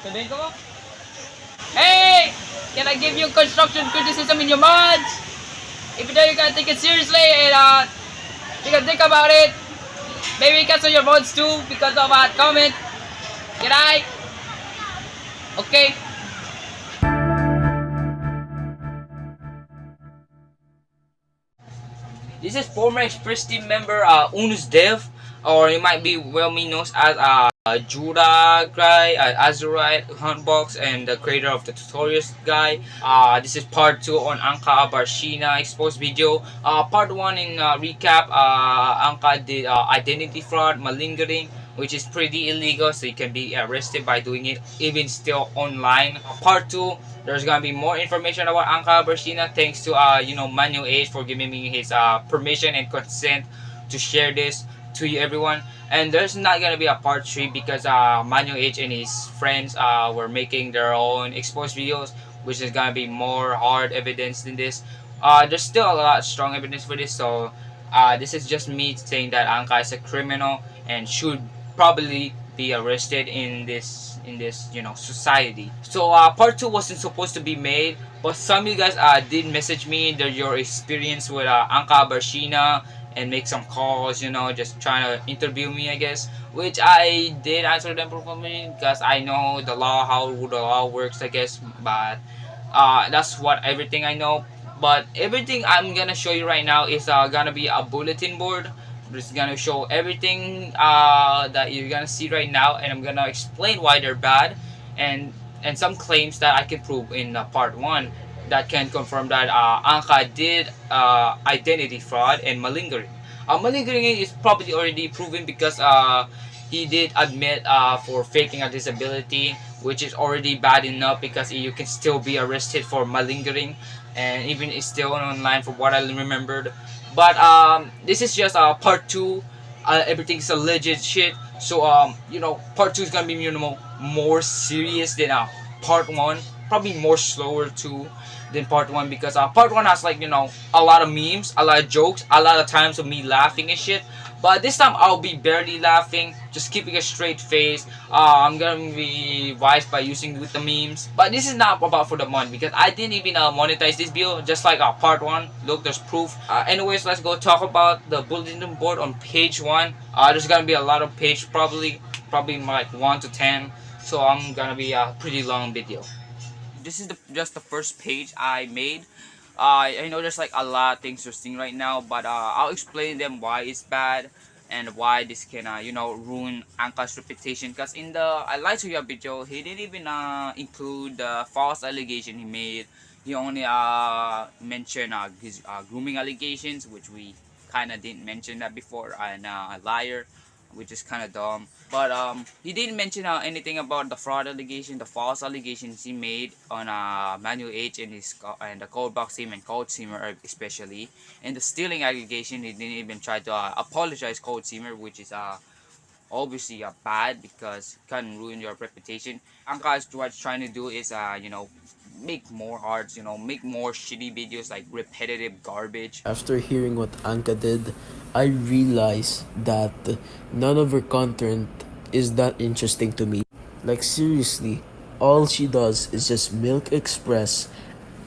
Sabihin ko mo? Hey! Can I give you construction criticism in your mods? If you do, you gotta take it seriously and you can think about it. Maybe cancel your mods too because of that comment. Can I? Okay. This is former Express team member Unus Dev, or it might be well known as Jura guy, Azurite Huntbox, and the creator of the tutorials guy. This is part 2 on Ankaa Avarshina exposed video. Part 1 in recap, Ankaa did identity fraud, malingering, which is pretty illegal, so you can be arrested by doing it even still online. Part 2, there's gonna be more information about Ankaa Avarshina thanks to Manuel H for giving me his permission and consent to share this to you everyone. And there's not gonna be a part 3 because Manuel H and his friends were making their own exposed videos, which is gonna be more hard evidence than this. There's still a lot of strong evidence for this, so this is just me saying that Ankaa is a criminal and should probably be arrested in this society. So part 2 wasn't supposed to be made, but some of you guys did message me that your experience with Ankaa Avarshina and make some calls, just trying to interview me, I guess, which I did answer them properly because I know the law, how the law works, I guess. But that's what everything I know. But everything I'm gonna show you right now is gonna be a bulletin board. It's gonna show everything that you're gonna see right now, and I'm gonna explain why they're bad, and some claims that I can prove in part 1 that can confirm that Ankaa did identity fraud and malingering. Malingering is probably already proven because he did admit for faking a disability, which is already bad enough because you can still be arrested for malingering, and even it's still online from what I remembered. But this is just part 2. Everything's a legit shit. So part 2 is gonna be more serious than part 1. Probably more slower too than part 1 because part 1 has a lot of memes, a lot of jokes, a lot of times of me laughing and shit. But this time I'll be barely laughing, just keeping a straight face. I'm gonna be wise by using with the memes. But this is not about for the money because I didn't even monetize this video, just like part 1. Look, there's proof. Anyways, let's go talk about the bulletin board on page 1. There's gonna be a lot of page, probably like 1 to 10. So I'm gonna be a pretty long video. This is just the first page I made. I know there's a lot of things you're seeing right now, but I'll explain them why it's bad and why this can ruin Ankaa's reputation. Because in the I lied to you video, he didn't even include the false allegation he made. He only mentioned his grooming allegations, which we kind of didn't mention that before, and a liar, which is kind of dumb. But he didn't mention anything about the fraud allegation, the false allegations he made on Manuel H and the Cold Box team and Cold Seamer especially, and the stealing allegation. He didn't even try to apologize Cold Seamer, which is obviously bad because it can ruin your reputation. Ankaa is what's trying to do is make more arts, make more shitty videos like repetitive garbage. After hearing what Anka did, I realized that none of her content is that interesting to me. Like seriously, all she does is just milk Express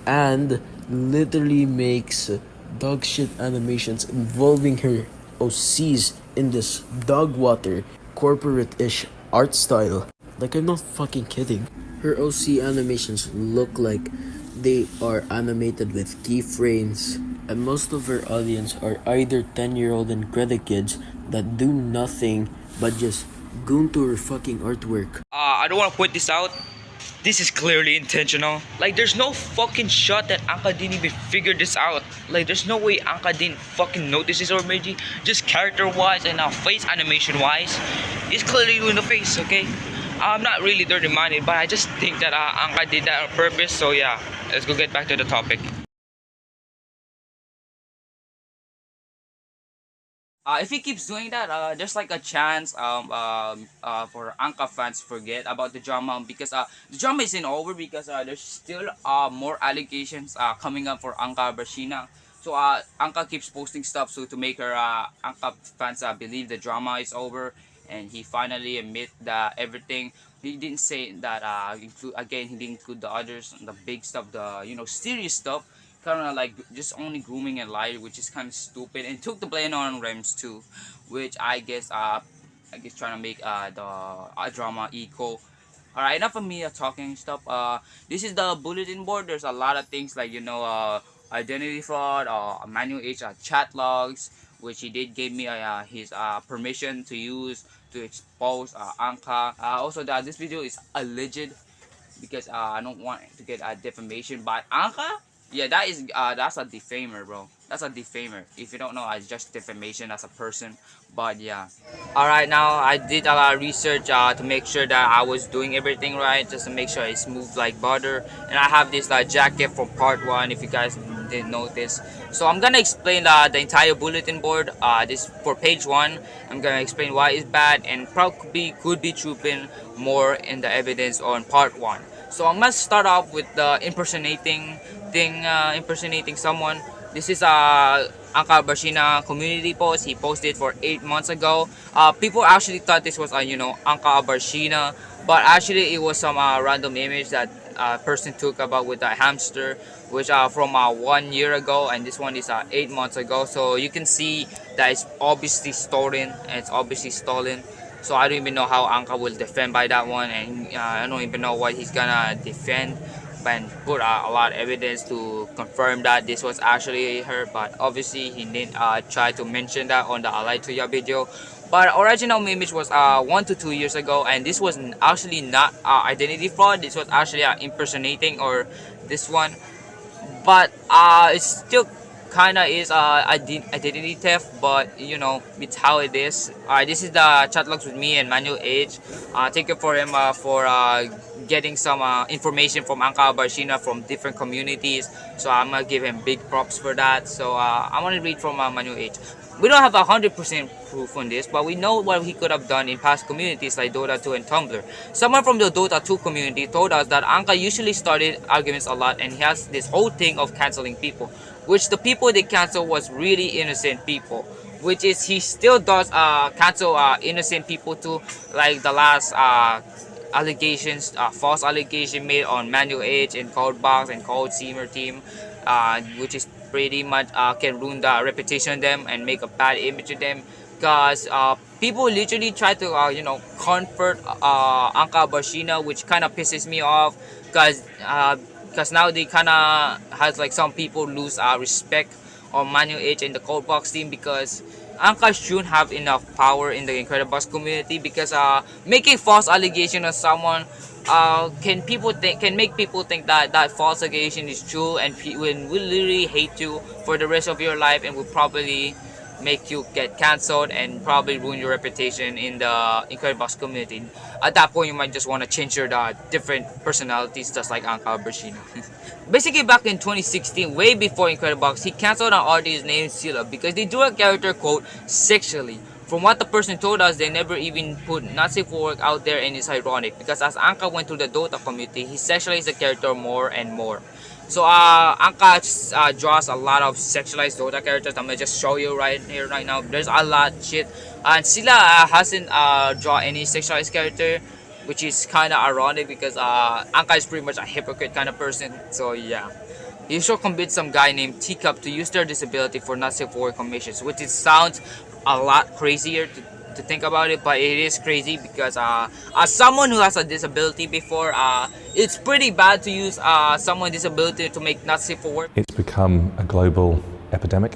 and literally makes dog shit animations involving her OCs in this dog water corporate-ish art style. Like I'm not fucking kidding. Her OC animations look like they are animated with keyframes, and most of her audience are either 10-year-old and credit kids that do nothing but just goon to her fucking artwork. I don't want to point this out. This is clearly intentional. Like, there's no fucking shot that Ankaa didn't even figure this out. Like, there's no way Ankaa didn't fucking notice this already. Just character-wise and face animation-wise, it's clearly doing the face, okay? I'm not really dirty-minded, but I just think that Ankaa did that on purpose. So yeah, let's go get back to the topic. If he keeps doing that, there's a chance for Ankaa fans to forget about the drama because the drama isn't over because there's still more allegations coming up for Ankaa Avarshina. So Ankaa keeps posting stuff so to make her Ankaa fans believe the drama is over, and he finally admit that everything he didn't say that include again, he didn't include the others, the big stuff, the serious stuff, kind of like just only grooming and lie, which is kind of stupid, and took the blame on Rems too, which I guess trying to make the drama equal. Alright, enough of me talking stuff. This is the bulletin board. There's a lot of things like identity fraud, manual H chat logs, which he did give me his permission to use to expose Ankaa. Also, that this video is alleged because I don't want to get defamation by Ankaa. Yeah, that's a defamer, bro. That's a defamer. If you don't know, it's just defamation as a person. But yeah. Alright, now I did a lot of research to make sure that I was doing everything right, just to make sure it's smooth like butter. And I have this jacket from part 1, if you guys didn't notice. So I'm gonna explain the entire bulletin board. This for page 1. I'm gonna explain why it's bad and probably could be trooping more in the evidence on part 1. So I'm gonna start off with the impersonating thing, impersonating someone. This is Ankaa Avarshina community post. He posted for 8 months ago. People actually thought this was Ankaa Avarshina, but actually it was some random image that person took about with a hamster, which from 1 year ago, and this one is 8 months ago. So you can see that it's obviously stolen, and it's obviously stolen. So I don't even know how Ankaa will defend by that one, and I don't even know what he's gonna defend and put a lot of evidence to confirm that this was actually her. But obviously he didn't try to mention that on the Alay Tuya video. But original image was 1 to 2 years ago, and this was actually not identity fraud. This was actually impersonating, or this one. But it still kind of is identity theft, but it's how it is. This is the chat logs with me and Manuel H. Thank you for him for getting some information from Ankaa Avarshina from different communities, so I'm gonna give him big props for that. So I want to read from Manuel H. We don't have 100% proof on this, but we know what he could have done in past communities like Dota 2 and Tumblr. Someone from the Dota 2 community told us that Ankaa usually started arguments a lot, and he has this whole thing of canceling people, which the people they cancel was really innocent people, which is he still does cancel innocent people too, like the last allegations, false allegation made on Manual H and Codebox and Code Seamer team, which is pretty much can ruin the reputation of them and make a bad image of them, because people literally try to convert Ankaa Avarshina, which kind of pisses me off, because now they kind of has like some people lose respect on Manual H and the Codebox team, because Ankaa shouldn't have enough power in the Incredibox community, because making false allegation on someone can make people think that that false allegation is true, and will literally hate you for the rest of your life, and will probably make you get cancelled and probably ruin your reputation in the Incredibox community. At that point, you might just want to change your different personalities, just like Ankaa Avarshina. Basically, back in 2016, way before Incredibox, he cancelled an artist named Sila because they drew a character, quote, sexually. From what the person told us, they never even put not safe for work out there, and it's ironic because as Ankaa went through the Dota community, he sexualized the character more and more. So Ankaa draws a lot of sexualized Dota characters. I'm gonna just show you right here, right now. There's a lot shit, and Sila hasn't draw any sexualized character, which is kind of ironic because Ankaa is pretty much a hypocrite kind of person. So yeah. He should convince some guy named Teacup to use their disability for not safe for work commissions, which it sounds a lot crazier to think about it, but it is crazy because as someone who has a disability before, it's pretty bad to use someone with disability to make not safe for work. It's become a global epidemic.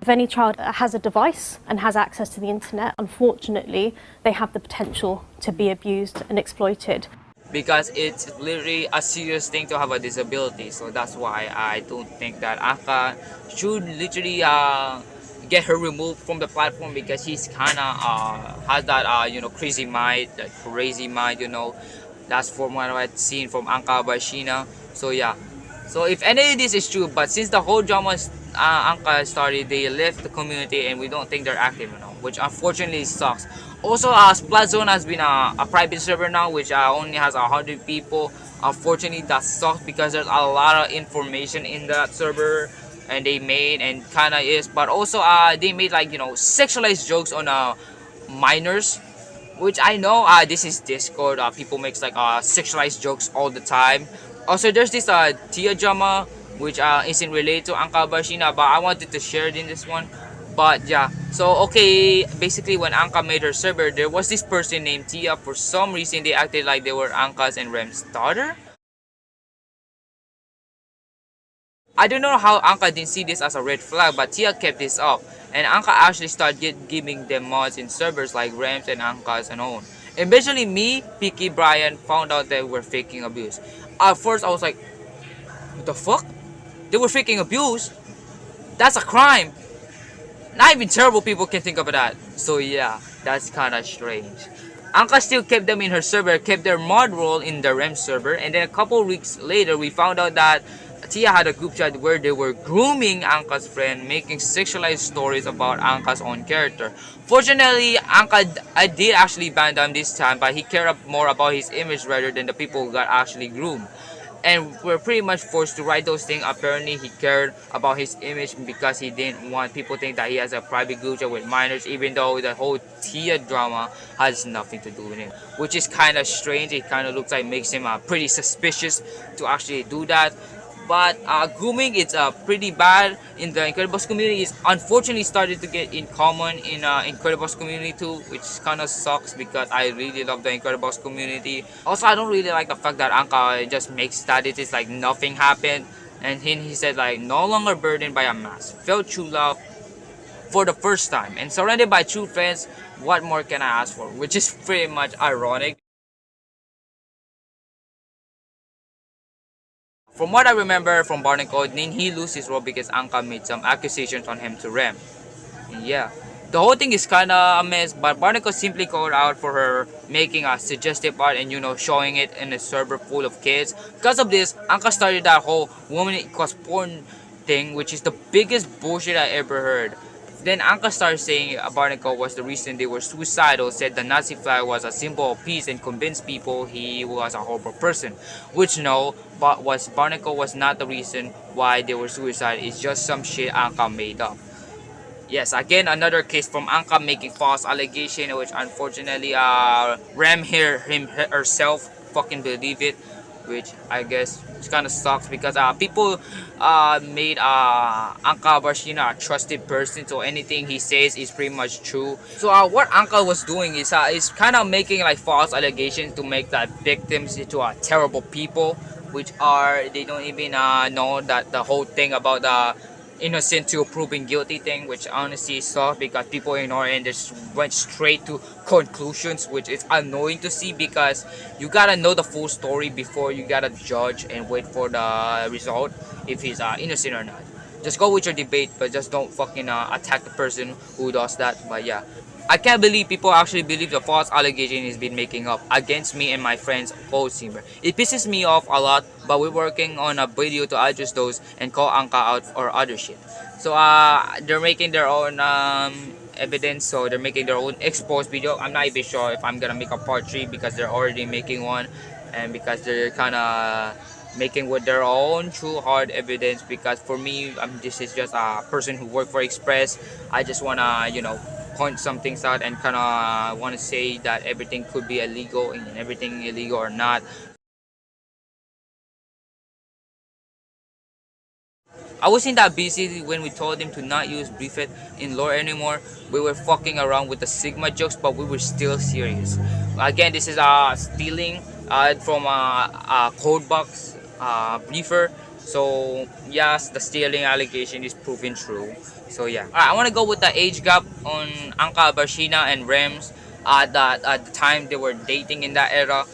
If any child has a device and has access to the internet, unfortunately, they have the potential to be abused and exploited. Because it's literally a serious thing to have a disability, so that's why I don't think that Ankaa should literally get her removed from the platform, because she's kind of has that crazy mind, that crazy mind, that's from what I've seen from Ankaa Avarshina. So yeah, so if any of this is true, but since the whole drama Ankaa started, they left the community and we don't think they're active which unfortunately sucks. Also, Splat Zone has been a private server now, which only has 100 people. Unfortunately, that sucks because there's a lot of information in that server, and they made and kind of is. But also, they made like sexualized jokes on minors, which I know this is Discord. People makes like sexualized jokes all the time. Also, there's this Tia drama which isn't related to Ankaa Avarshina, but I wanted to share it in this one. But yeah, so okay, basically when Anka made her server, there was this person named Tia. For some reason, they acted like they were Anka's and Rem's daughter. I don't know how Anka didn't see this as a red flag, but Tia kept this up, and Anka actually started giving them mods in servers like Rem's and Anka's and own. Eventually, me, Picky, Brian found out they were faking abuse. At first, I was like, what the fuck? They were faking abuse? That's a crime! Not even terrible people can think of that. So yeah, that's kinda strange. Anka still kept them in her server, kept their mod role in the REM server, and then a couple weeks later, we found out that Tia had a group chat where they were grooming Anka's friend, making sexualized stories about Anka's own character. Fortunately, I did actually ban them this time, but he cared more about his image rather than the people who got actually groomed. And we're pretty much forced to write those things. Apparently he cared about his image because he didn't want people to think that he has a private group chat with minors, even though the whole Tia drama has nothing to do with him, which is kind of strange. It kind of looks like makes him pretty suspicious to actually do that. But grooming is pretty bad in the Incredibles community. It's unfortunately started to get in common in Incredibles community too, which kind of sucks because I really love the Incredibles community. Also, I don't really like the fact that Anka just makes that it is like nothing happened, and he said like no longer burdened by a mask, felt true love for the first time, and surrounded by true friends. What more can I ask for? Which is pretty much ironic. From what I remember from Barnacle, didn't he lose his role because Anka made some accusations on him to Rem? And yeah, the whole thing is kinda a mess, but Barnacle simply called out for her making a suggestive art and showing it in a server full of kids. Because of this, Anka started that whole woman equals porn thing, which is the biggest bullshit I ever heard. Then Anka started saying Barnacle was the reason they were suicidal, said the Nazi flag was a symbol of peace, and convinced people he was a horrible person. Which no, but Barnacle was not the reason why they were suicidal. It's just some shit Anka made up. Yes, again another case from Anka making false allegation, which unfortunately Rem herself fucking believe it, which I guess kind of sucks because people made Ankaa Avarshina a trusted person, so anything he says is pretty much true. So what Anka was doing is kind of making like false allegations to make that victims into terrible people, which they don't even know that the whole thing about the innocent to proving guilty thing, which honestly sucks because people ignore it and just went straight to conclusions, which is annoying to see because you gotta know the full story before you gotta judge and wait for the result if he's innocent or not. Just go with your debate, but just don't fucking attack the person who does that. But yeah, I can't believe people actually believe the false allegation he's been making up against me and my friends Cold Simmer. It pisses me off a lot, but we're working on a video to address those and call Anka out or other shit. So they're making their own evidence, so they're making their own exposed video. I'm not even sure if I'm gonna make a part 3 because they're already making one, and because they're kinda making with their own true hard evidence. Because for me, this is just a person who worked for Express. I just wanna point some things out and kind of want to say that everything could be illegal and everything illegal or not. I wasn't that busy when we told him to not use Briefet in lore anymore. We were fucking around with the Sigma jokes, but we were still serious. Again, this is stealing from a code box briefer. So yes, the stealing allegation is proven true. So yeah, alright, I want to go with the age gap on Ankaa Avarshina and Rems at the time they were dating in that era.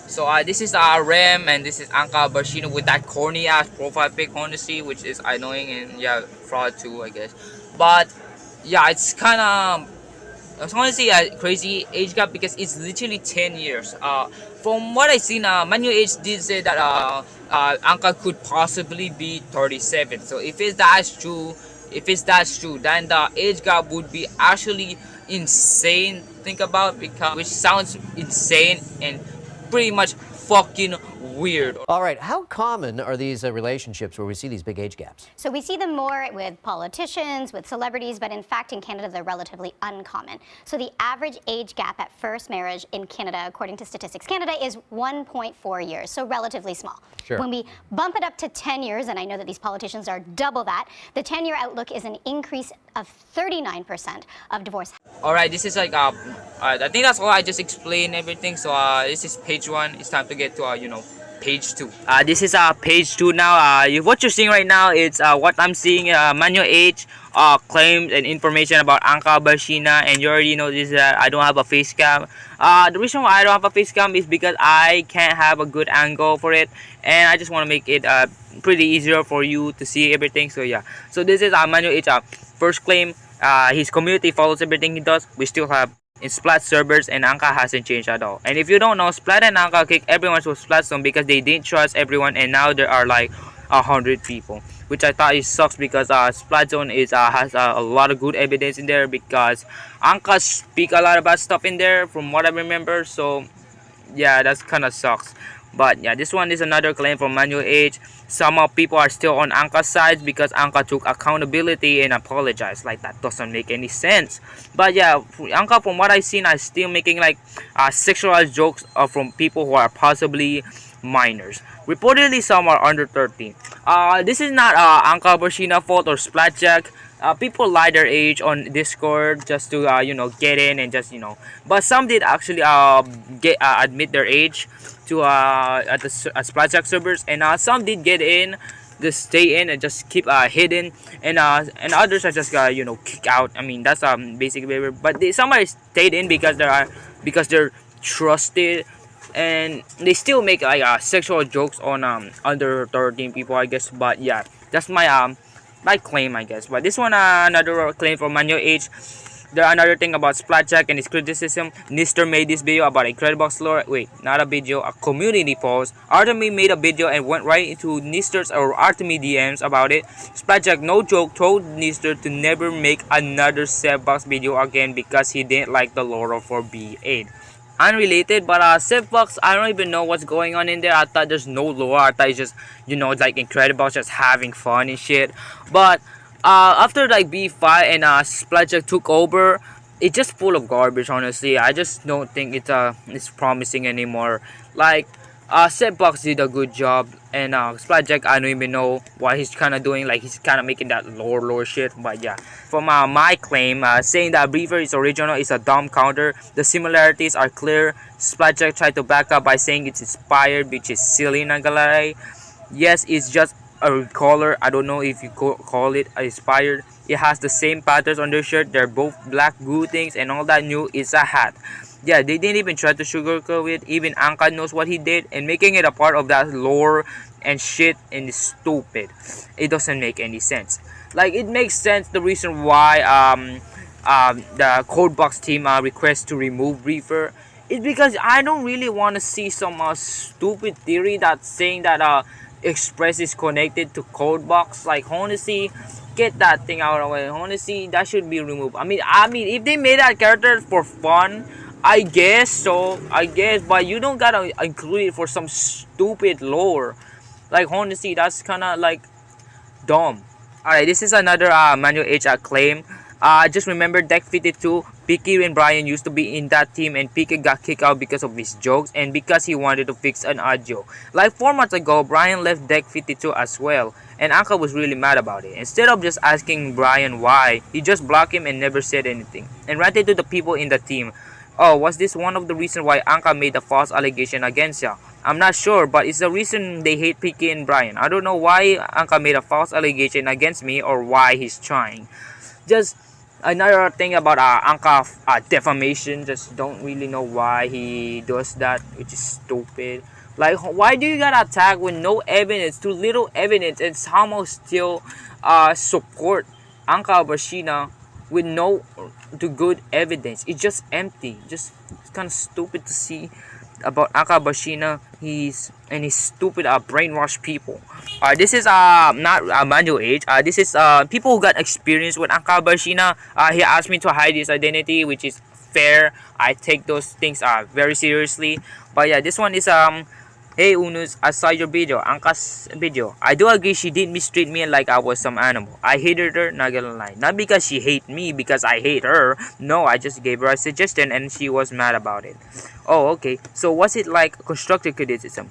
So this is Rem and this is Ankaa Avarshina with that corny ass profile pic, honestly, which is annoying and yeah, fraud too, I guess. But yeah, it's kind of, I was gonna say a crazy age gap because it's literally 10 years. From what I seen, Manuel H did say that Anka could possibly be 37. So if that's true, then the age gap would be actually insane. Think about, because which sounds insane and pretty much fucking weird. All right, how common are these relationships where we see these big age gaps? So we see them more with politicians, with celebrities, but in fact in Canada they're relatively uncommon. So the average age gap at first marriage in Canada, according to Statistics Canada, is 1.4 years, so relatively small. Sure. When we bump it up to 10 years, and I know that these politicians are double that, the 10-year outlook is an increase of 39% of divorce. All right, this is like I think that's all. I just explained everything. So this is page 1. It's time to get to page 2. This is page 2 now. What you're seeing right now is what I'm seeing. Manual age claims and information about Ankaa Avarshina, and you already know this that I don't have a face cam. The reason why I don't have a face cam is because I can't have a good angle for it, and I just want to make it pretty easier for you to see everything. So yeah, so this is manual age. First claim, his community follows everything he does. We still have in Splat servers, and Ankaa hasn't changed at all. And if you don't know, Splat and Ankaa kicked everyone to Splat Zone because they didn't trust everyone, and now there are like 100 people, which I thought it sucks because Splat Zone is has a lot of good evidence in there because Ankaa speak a lot about stuff in there from what I remember. So yeah, that's kind of sucks. But yeah, this one is another claim from Manual Age. Some people are still on Ankaa's side because Ankaa took accountability and apologized. Like, that doesn't make any sense. But yeah, Ankaa, from what I've seen, is still making like sexualized jokes from people who are possibly minors. Reportedly, some are under 13. This is not Ankaa Avarshina fault or Splatjack. People lie their age on Discord just to get in and just but some did actually admit their age to at the Splatjack servers, and some did get in, just stay in and just keep hidden, and others are just kicked out. I mean, that's basically, but somebody stayed in because they're trusted, and they still make like sexual jokes on under 13 people, I guess. But yeah, that's my claim, I guess. But this one, another claim from Manual Age. There another thing about Splatjack and his criticism. Nister made this video about Incredibox lore. Wait, not a video, a community post. Artemy made a video and went right into Nister's or Artemy DMs about it. Splatjack, no joke, told Nister to never make another Sevbox video again because he didn't like the lore for B8. Unrelated, but Sevbox, I don't even know what's going on in there. I thought there's no lore. I thought it's just like Incredibox just having fun and shit. But after like B5 and Splatjack took over, it's just full of garbage. Honestly, I just don't think it's promising anymore. Like Setbox did a good job, and Splatjack, I don't even know what he's kind of doing. Like, he's kind of making that lore shit. But yeah, from my claim, saying that Briefer is original is a dumb counter. The similarities are clear. Splatjack tried to back up by saying it's inspired, which is silly, not gonna lie. Yes, it's just a recolor. I don't know if you call it inspired. It has the same patterns on their shirt. They're both black good things, and all that new is a hat. Yeah, they didn't even try to sugarcoat it. Even Ankaa knows what he did, and making it a part of that lore and shit and is stupid. It doesn't make any sense. Like, it makes sense the reason why the Codebox team requests to remove Reaper is because I don't really want to see some stupid theory that's saying that Express is connected to Codebox. Like, honestly, get that thing out of the way. Honestly, that should be removed. I mean, if they made that character for fun, I guess so. But you don't gotta include it for some stupid lore. Like, honestly, that's kind of like dumb. Alright, this is another Manual H claim. Just remember Deck 52, Picky and Brian used to be in that team, and Picky got kicked out because of his jokes and because he wanted to fix an audio. Like 4 months ago, Brian left Deck 52 as well, and Ankaa was really mad about it. Instead of just asking Brian why, he just blocked him and never said anything, and ranted to the people in the team. Oh, was this one of the reasons why Ankaa made a false allegation against ya? I'm not sure, but it's the reason they hate Picky and Brian. I don't know why Ankaa made a false allegation against me or why he's trying. Just another thing about Ankaa defamation. Just don't really know why he does that, which is stupid. Like, why do you gotta attack with no evidence, too little evidence, and somehow still support Ankaa Avarshina with no good evidence? It's just empty. Just, it's kind of stupid to see about Ankaa Avarshina. He's stupid brainwash people. This is not Manual Age. This is people who got experience with Ankaa Avarshina. He asked me to hide his identity, which is fair. I take those things very seriously. But yeah, this one is hey Unus, I saw your video, Anka's video. I do agree she did mistreat me like I was some animal. I hated her, not gonna lie. Not because she hate me, because I hate her. No, I just gave her a suggestion and she was mad about it. Oh, okay. So was it like constructive criticism?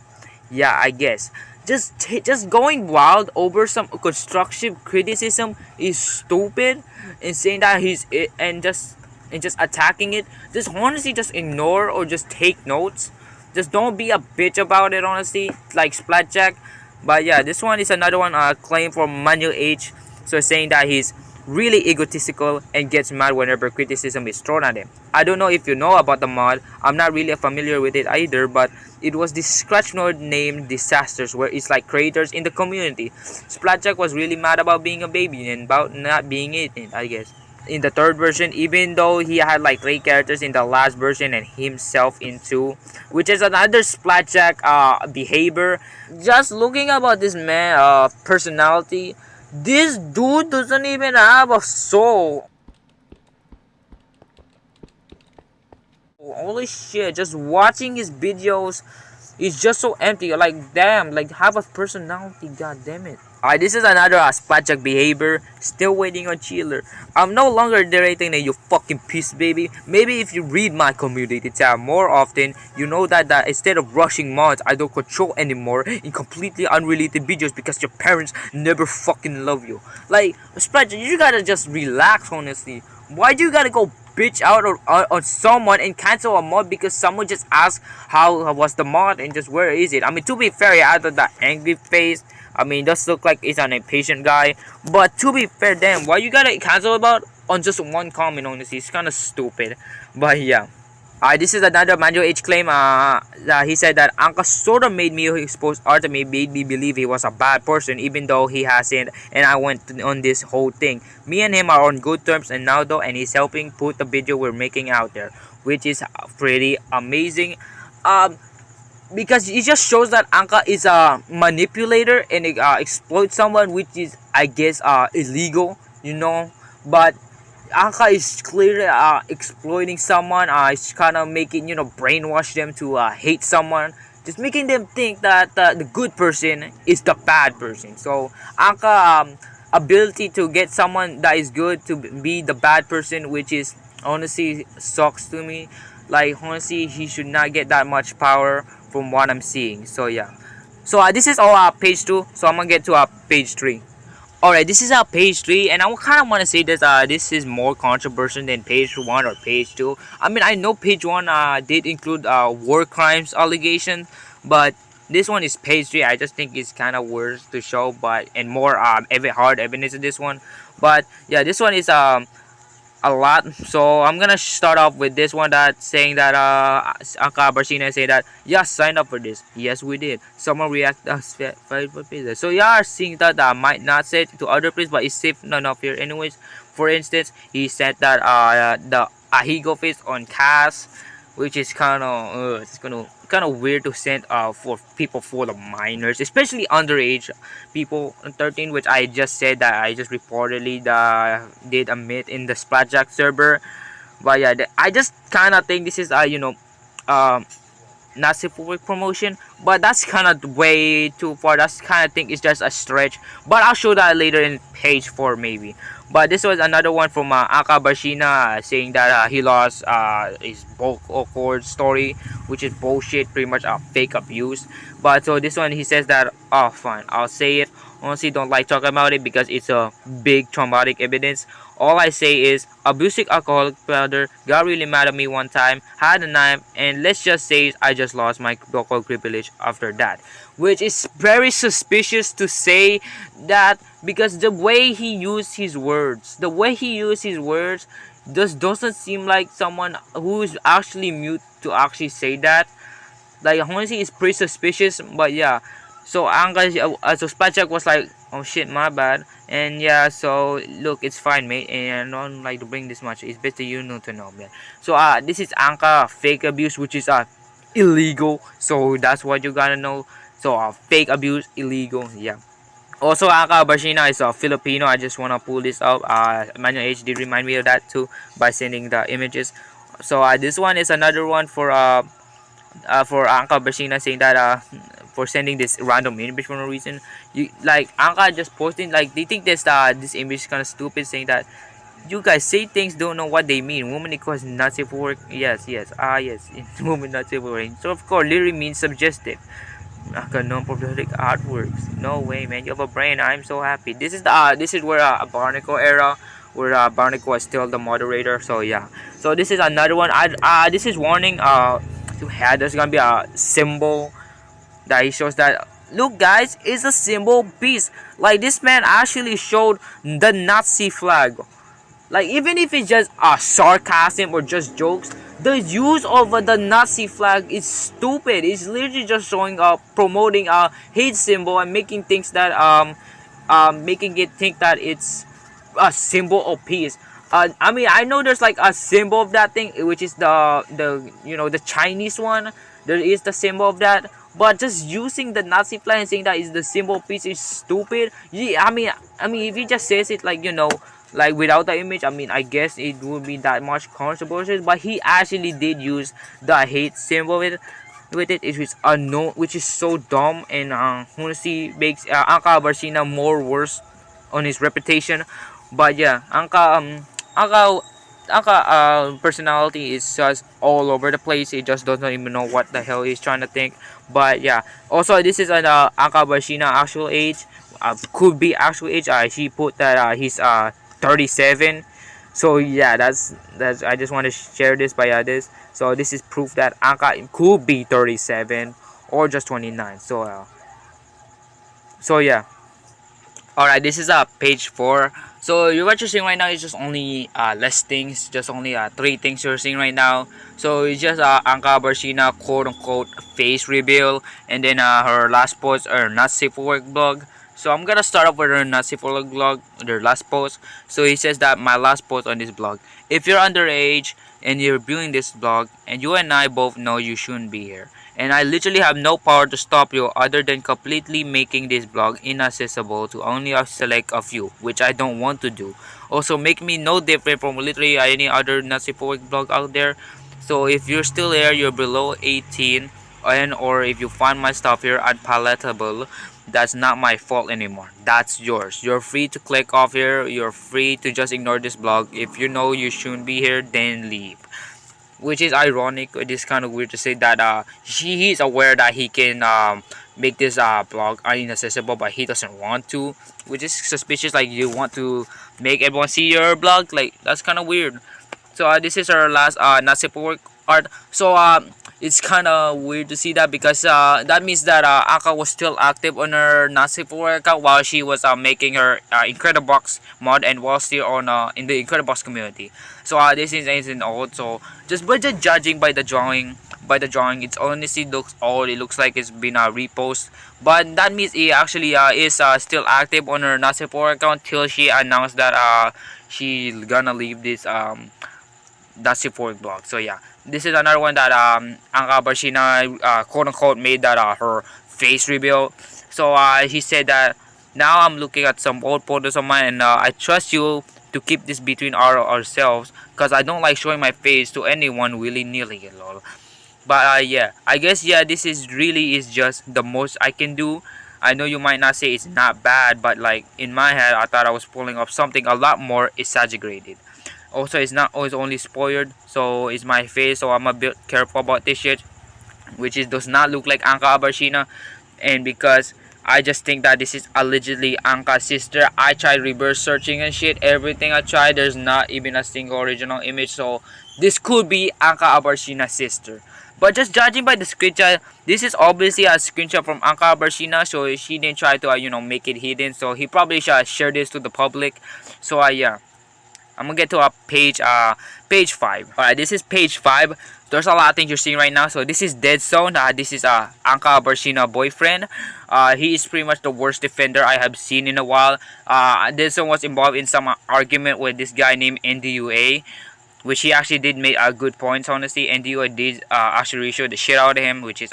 Yeah, I guess. Just going wild over some constructive criticism is stupid, and saying that he's it and just attacking it. Just honestly, just ignore or just take notes. Just don't be a bitch about it, honestly, like Splatjack. But yeah, this one is another one claim from Manuel H. So saying that he's really egotistical and gets mad whenever criticism is thrown at him. I don't know if you know about the mod. I'm not really familiar with it either, but it was this scratch node named Disasters, where it's like creators in the community. Splatjack was really mad about being a baby and about not being eaten, I guess. In the third version, even though he had like 3 characters in the last version and himself in 2, which is another Splatjack behavior. Just looking about this man personality, this dude doesn't even have a soul. Holy shit, just watching his videos is just so empty. Like, damn, like, have a personality, god damn it. Alright, this is another Splatjack behavior. Still waiting on Chiller. I'm no longer narrating that, you fucking piece, baby. Maybe if you read my community tab more often, you know that instead of rushing mods, I don't control anymore in completely unrelated videos because your parents never fucking love you. Like, Splatjack, you gotta just relax, honestly. Why do you gotta go bitch out on someone and cancel a mod because someone just asked how was the mod and just where is it? I mean, to be fair, he added that angry face. I mean, does look like he's an impatient guy. But to be fair, damn, why you gotta cancel about on just one comment? Honestly, it's kind of stupid. But yeah. This is another Manuel H claim. He said that Ankaa sort of made me expose Artemis, made me believe he was a bad person, even though he hasn't. And I went on this whole thing. Me and him are on good terms, and now though, and he's helping put the video we're making out there, which is pretty amazing. Because it just shows that Ankaa is a manipulator and exploits someone, which is, I guess, illegal, you know. But Ankaa is clearly exploiting someone. It's kind of making, you know, brainwash them to hate someone, just making them think that the good person is the bad person. So Ankaa ability to get someone that is good to be the bad person, which is honestly sucks to me. Like, honestly, he should not get that much power from what I'm seeing. So yeah. So this is all page 2. So I'm gonna get to page 3. Alright, this is page 3, and I kind of want to say that this is more controversial than page 1 or page 2. I mean, I know page 1 did include war crimes allegation, but this one is page 3. I just think it's kind of worse to show, but and more hard evidence in this one. But yeah, this one is a lot. So I'm gonna start off with this one that saying that Ankaa Avarshina say that yes, signed up for this. Yes, we did. Someone react us for pizza. So you are seeing that might not say to other places, but it's safe enough here anyways. For instance, he said that the Ahigo face on Cass, which is kind of it's kind of weird to send for people full of minors, especially underage people 13, which I just said that I just reportedly did admit in the Splatjack server. But yeah, I just kind of think this is not safe for work promotion, but that's kind of way too far. That's kind of think it's just a stretch, but I'll show that later in page 4 maybe. But this was another one from Ankaa Avarshina saying that he lost his vocal cord story, which is bullshit, pretty much fake abuse. But so this one he says that, oh fine, I'll say it. Honestly, don't like talking about it because it's a big traumatic evidence. All I say is, abusive alcoholic brother got really mad at me one time, had a knife, and let's just say I just lost my vocal privilege after that. Which is very suspicious to say that, because the way he used his words, just doesn't seem like someone who is actually mute to actually say that. Like, honestly, it's pretty suspicious, but yeah. So Ankaa, so Splatjack was like, oh shit, my bad. And yeah, so look, it's fine, mate, and I don't like to bring this much. It's better you know to know, man. So this is Ankaa fake abuse, which is illegal. So that's what you gotta know. So fake abuse, illegal, yeah. Also, Ankaa Avarshina is a Filipino. I just wanna pull this up. Manuel H did remind me of that too by sending the images. So this one is another one for Ankaa Avarshina, saying that for sending this random image for no reason. You like Ankaa just posting, like, they think this image is kind of stupid, saying that you guys say things, don't know what they mean. Woman equals not safe for work. Yes, yes, yes. Woman not safe for work. So of course, literally means subjective. Non-problematic artworks. No way, man. You have a brain. I'm so happy. This is where Barnacle era, where Barnacle was still the moderator. So yeah. So this is another one. This is warning. There's gonna be a symbol that he shows that. Look, guys, it's a symbol piece. Like, this man actually showed the Nazi flag. Like, even if it's just sarcasm or just jokes, the use of the Nazi flag is stupid. It's literally just showing promoting a hate symbol and making things that making it think that it's a symbol of peace. I mean, I know there's like a symbol of that thing, which is the Chinese one. There is the symbol of that, but just using the Nazi flag and saying that is the symbol of peace is stupid. Yeah, I mean, if he just says it like, like without the image, I mean, I guess it would be that much controversial. But he actually did use the hate symbol with it, which is unknown, which is so dumb, and honestly makes Ankaa Avarshina more worse on his reputation. But yeah, Ankaa personality is just all over the place. He just doesn't even know what the hell he's trying to think. But yeah, also this is an Ankaa Avarshina actual age. Could be actual age. He put that he's 37. So yeah, that's I just want to share this by this. So this is proof that Ankaa could be 37 or just 29. So yeah. Alright, this is page 4. So what you're seeing right now is just only less things, just only 3 things you're seeing right now. So it's just Ankaa Avarshina quote unquote face reveal, and then her last post, or not safe for work blog. So I'm gonna start off with her not safe for work blog, their last post. So he says that my last post on this blog: if you're underage and you're viewing this blog, and you and I both know you shouldn't be here, and I literally have no power to stop you other than completely making this blog inaccessible to only a select of you, which I don't want to do. Also, make me no different from literally any other Nazi poet blog out there. So if you're still here, you're below 18, and or if you find my stuff here unpalatable, that's not my fault anymore. That's yours. You're free to click off here. You're free to just ignore this blog. If you know you shouldn't be here, then leave. Which is ironic. It is kind of weird to say that he is aware that he can make this blog inaccessible, but he doesn't want to, which is suspicious. Like, you want to make everyone see your blog, like, that's kind of weird. So this is our last Nazi work art. So it's kind of weird to see that, because that means that Ankaa was still active on her Nazi account while she was making her Incredibox mod, and was still on in the Incredibox community. So this is ancient old. So just judging by the drawing, it honestly looks old. It looks like it's been a repost, but that means he actually is still active on her Nazi account till she announced that she gonna leave this Nazi blog. So yeah, this is another one that Ankaa Avarshina quote unquote made that her face reveal. So he said that, now I'm looking at some old photos of mine, and I trust you to keep this between ourselves, because I don't like showing my face to anyone willy-nilly, lol. But yeah, I guess this is really is just the most I can do. I know you might not say it's not bad, but like, in my head, I thought I was pulling off something a lot more exaggerated. Also, it's not always only spoiled, so it's my face, so I'm a bit careful about this shit, which does not look like Ankaa Avarshina. And because I just think that this is allegedly Ankaa's sister, I tried reverse searching and shit. Everything I tried, there's not even a single original image, so this could be Ankaa Avarshina's sister. But just judging by the screenshot, this is obviously a screenshot from Ankaa Avarshina, so she didn't try to make it hidden, so he probably should share this to the public. So yeah, I'm gonna get to page 5. Alright, this is page 5. There's a lot of things you're seeing right now. So this is Dead Zone. This is Ankaa Avarshina boyfriend. He is pretty much the worst defender I have seen in a while. Dead Zone was involved in some argument with this guy named NDUA. which he actually did make good points, honestly. And you did actually ratio the shit out of him, which is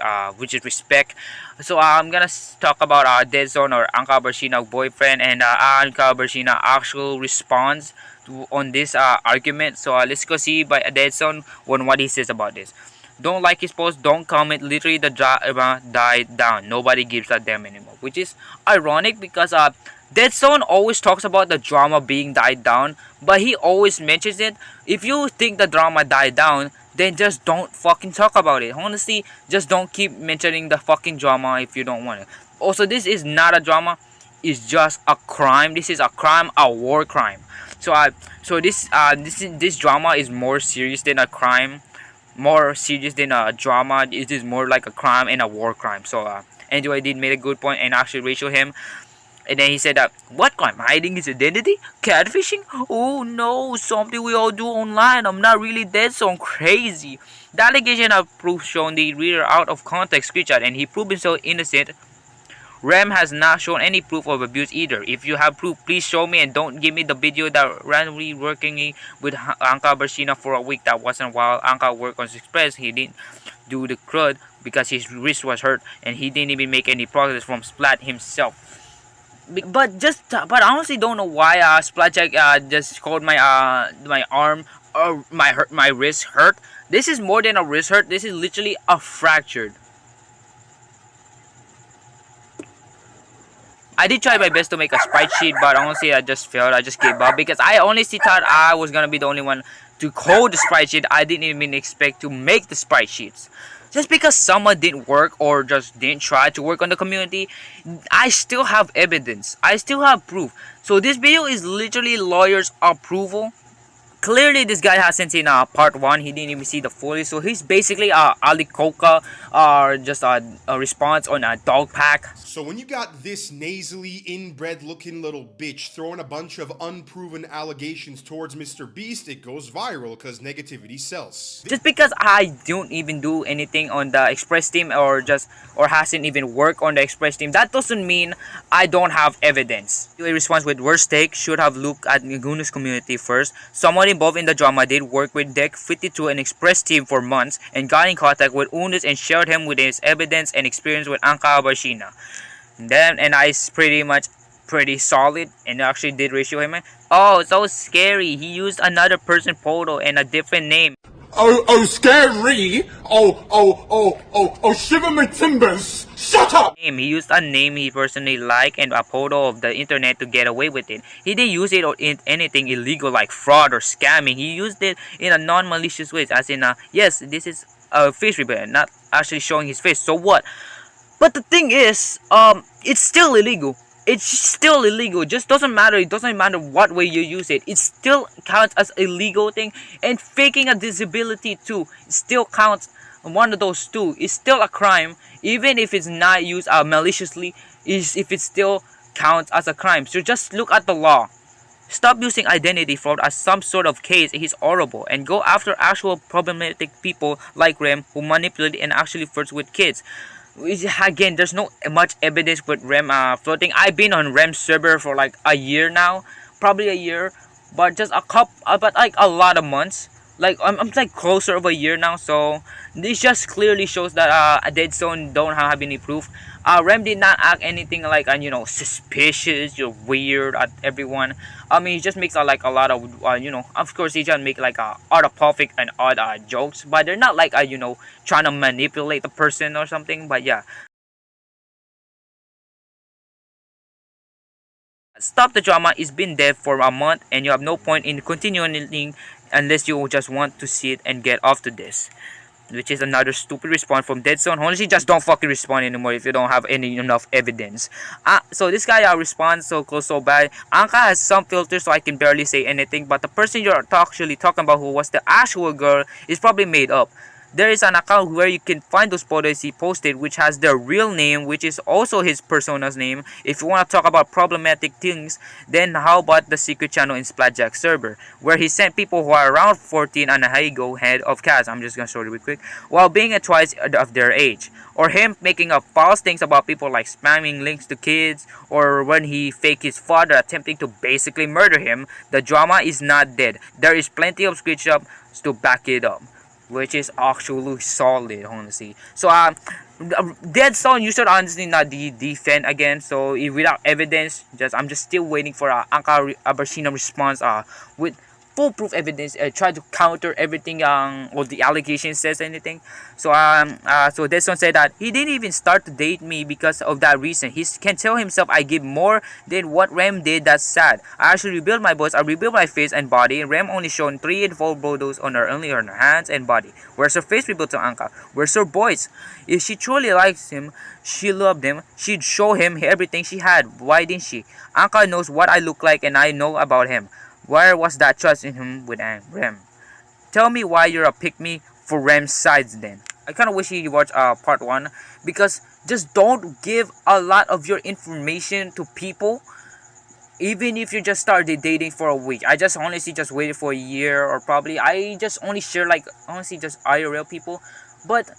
respect. So I'm gonna talk about Dead Zone or Ankaa Avarshina boyfriend, and Ankaa Avarshina actual response on this argument. So let's go see by Dead Zone on what he says about this. Don't like his post, don't comment. Literally, the drama died down. Nobody gives a damn anymore. Which is ironic because Dead Zone always talks about the drama being died down, but he always mentions it. If you think the drama died down, then just don't fucking talk about it. Honestly, just don't keep mentioning the fucking drama if you don't want it. Also, this is not a drama. It's just a crime. This is a crime, a war crime. So this drama is more serious than a crime, more serious than a drama. It is more like a crime and a war crime. So anyway, did made a good point and actually ratio him. And then he said that, what crime? Hiding his identity? Catfishing? Oh no, something we all do online. I'm not really dead, so I'm crazy. The allegation of proof shown the reader out of context screenshot, and he proved himself innocent. Rem has not shown any proof of abuse either. If you have proof, please show me, and don't give me the video that randomly working with Ankaa Avarshina for a week. That wasn't while Ankaa worked on Express. He didn't do the crud because his wrist was hurt, and he didn't even make any progress from Splat himself. But I honestly don't know why Splatjack just called my arm or my wrist hurt. This is more than a wrist hurt. This is literally a fractured. I did try my best to make a sprite sheet, but honestly I just failed. I just gave up because I honestly thought I was gonna be the only one to code the sprite sheet. I didn't even expect to make the sprite sheets. Just because someone didn't work or just didn't try to work on the community, I still have evidence. I still have proof. So this video is literally lawyer's approval. Clearly, this guy hasn't seen part 1. He didn't even see the footage. So he's basically Ali Coca or just a response on a dog pack. So when you got this nasally, inbred looking little bitch throwing a bunch of unproven allegations towards Mr. Beast, it goes viral because negativity sells. Just because I don't even do anything on the Express team or hasn't even worked on the Express team, that doesn't mean I don't have evidence. A response with worst take should have looked at Niguno's community first. Someone involved in the drama did work with Deck 52 and Express team for months and got in contact with Unus and shared him with his evidence and experience with Ankaa Avarshina. And I is pretty solid and actually did ratio him. Oh, so scary. He used another person's photo and a different name. Oh, scary! Oh, shiver my timbers! Shut up! He used a name he personally liked and a photo of the internet to get away with it. He didn't use it in anything illegal like fraud or scamming. He used it in a non-malicious way, as in, yes, this is a face reveal, not actually showing his face. So what? But the thing is, it's still illegal. It's still illegal. It just doesn't matter. It doesn't matter what way you use it. It still counts as a illegal thing. And faking a disability too still counts. One of those two is still a crime, even if it's not used maliciously. If it still counts as a crime. So just look at the law. Stop using identity fraud as some sort of case. He's horrible, and go after actual problematic people like Rem who manipulate and actually flirts with kids. Again, there's no much evidence with Rem floating. I've been on Rem's server for like a year now, probably a year, but just but like a lot of months. Like I'm like closer of a year now, so this just clearly shows that Dead Zone don't have any proof. Rem did not act anything like suspicious or weird at everyone. I mean, he just makes like a lot of of course he just make like out of topic and odd jokes, but they're not like trying to manipulate the person or something. But yeah, stop the drama. It's been there for a month, and you have no point in continuing unless you just want to see it and get off to this. Which is another stupid response from Dead Zone. Honestly, just don't fucking respond anymore if you don't have enough evidence. So this guy responds so close, so bad. Ankaa has some filters, so I can barely say anything. But the person you're actually talking about, who was the actual girl, is probably made up. there is an account where you can find those photos he posted, which has their real name, which is also his persona's name. If you want to talk about problematic things, then how about the secret channel in Splatjack server, where he sent people who are around 14 and a go head of cast, I'm just gonna show you real quick, while being a twice of their age. Or him making up false things about people like spamming links to kids, or when he faked his father attempting to basically murder him. The drama is not dead. There is plenty of screenshots to back it up, which is actually solid, honestly. So dead son, you should honestly not defend again. So without evidence, I'm just still waiting for Ankaa Avarshina response with foolproof evidence, try to counter everything or the allegation says anything. So so this one said that he didn't even start to date me because of that reason. He can tell himself I give more than what Rem did. That's sad. I actually rebuilt my voice, I rebuilt my face and body. Rem only shown 3 and 4 photos on her, only on her hands and body. Where's her face rebuilt to Ankaa? Where's her voice? If she truly likes him, she loved him, she'd show him everything she had. Why didn't she? Ankaa knows what I look like and I know about him. Where was that trust in him with Rem? Tell me why you're a pick-me for Rem's sides then. I kind of wish you watched part 1, because just don't give a lot of your information to people, even if you just started dating for a week. I just honestly just waited for a year, or probably I just only share like honestly just IRL people, but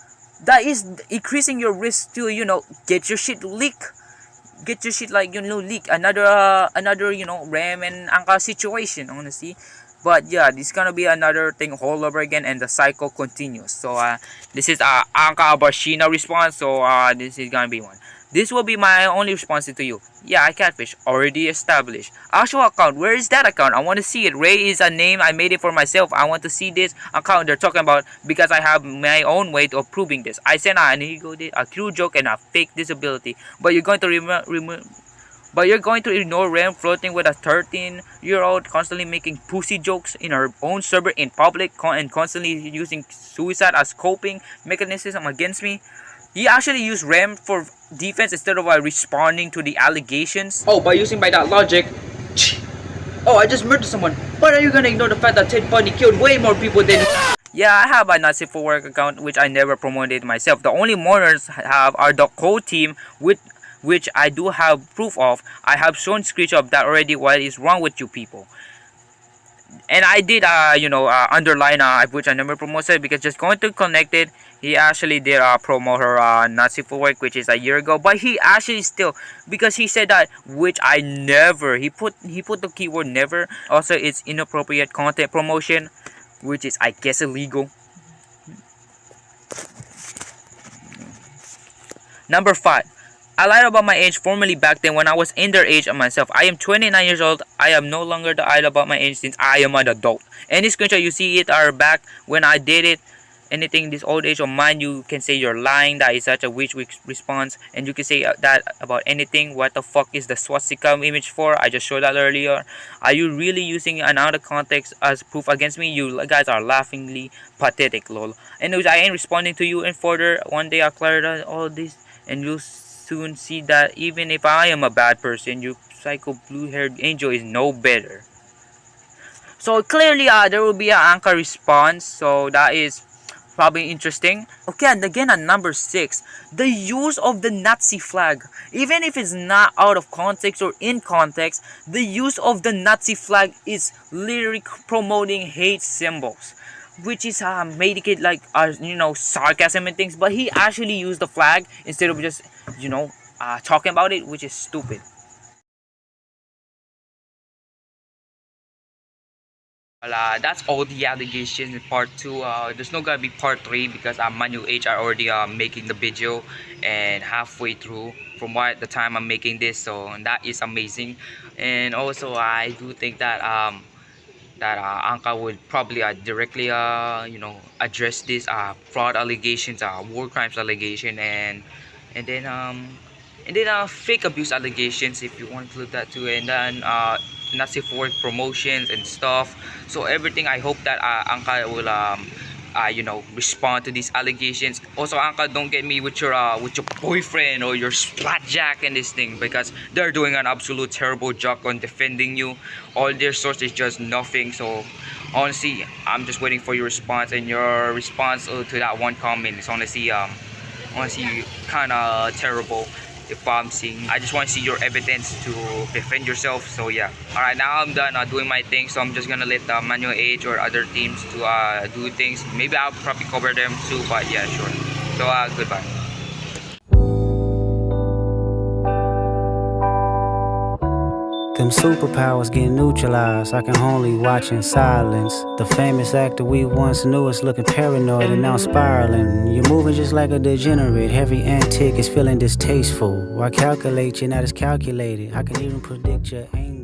that is increasing your risk to get your shit leaked. Get your shit like leak another Rem and Ankaa situation, honestly. But yeah, this is gonna be another thing all over again, and the cycle continues. So this is Ankaa Avarshina response. So this is gonna be one. This will be my only response to you. Yeah, I catfish. Already established. Actual account. Where is that account? I want to see it. Ray is a name. I made it for myself. I want to see this account they're talking about, because I have my own way of proving this. I sent an ego, a true joke, and a fake disability. But you're going to But you're going to ignore Rem flirting with a 13-year-old, constantly making pussy jokes in her own server in public, and constantly using suicide as coping mechanism against me. He actually used Rem for defense instead of responding to the allegations. Oh, by that logic, oh, I just murdered someone. But are you gonna ignore the fact that Ted Bundy killed way more people than... Yeah, I have a Nazi for Work account, which I never promoted myself. The only mourners have are the code team, which I do have proof of. I have shown screenshot of that already. What is wrong with you people? And I did underline which I never promoted, because just going to connect it, he actually did promote her Nazi for Work, which is a year ago. But he actually still, because he said that, which I never, he put the keyword never. Also, it's inappropriate content promotion, which is, I guess, illegal. Number 5. I lied about my age formerly back then when I was in their age of myself. I am 29 years old. I am no longer the idol about my age since I am an adult. Any screenshot you see it are back when I did it. Anything this old age of mine, you can say you're lying. That is such a weak response. And you can say that about anything. What the fuck is the swastika image for? I just showed that earlier. Are you really using an out of context as proof against me? You guys are laughingly pathetic, lol. Anyways, I ain't responding to you and further. One day I'll clarify all this, and you'll soon see that even if I am a bad person, your psycho blue-haired angel is no better. So clearly there will be an Ankaa response, so that is probably interesting. Okay, and again at number 6, the use of the Nazi flag. Even if it's not out of context or in context, the use of the Nazi flag is literally promoting hate symbols, which is making it like sarcasm and things. But he actually used the flag instead of just talking about it, which is stupid. Well, that's all the allegations in part 2. There's no gonna be part 3 because Manu H are already making the video and halfway through from the time I'm making this, so that is amazing. And also I do think that Ankaa would probably directly address this fraud allegations, war crimes allegation, and then fake abuse allegations, if you want to include that too, and then Nazi for Work promotions and stuff. So everything, I hope that Ankaa will respond to these allegations. Also, Ankaa, don't get me with your boyfriend or your splatjack and this thing, because they're doing an absolute terrible job on defending you. All their source is just nothing. So honestly, I'm just waiting for your response, and your response to that one comment is honestly kind of terrible. If I'm seeing, I just want to see your evidence to defend yourself. So yeah, all right, now I'm done doing my thing, so I'm just gonna let Manual Age or other teams to do things. Maybe I'll probably cover them too, but yeah, sure. So goodbye. Them superpowers get neutralized, I can only watch in silence. The famous actor we once knew is looking paranoid and now spiraling. You're moving just like a degenerate, every antic is feeling distasteful. Why calculate, you're not as calculated, I can even predict your anger.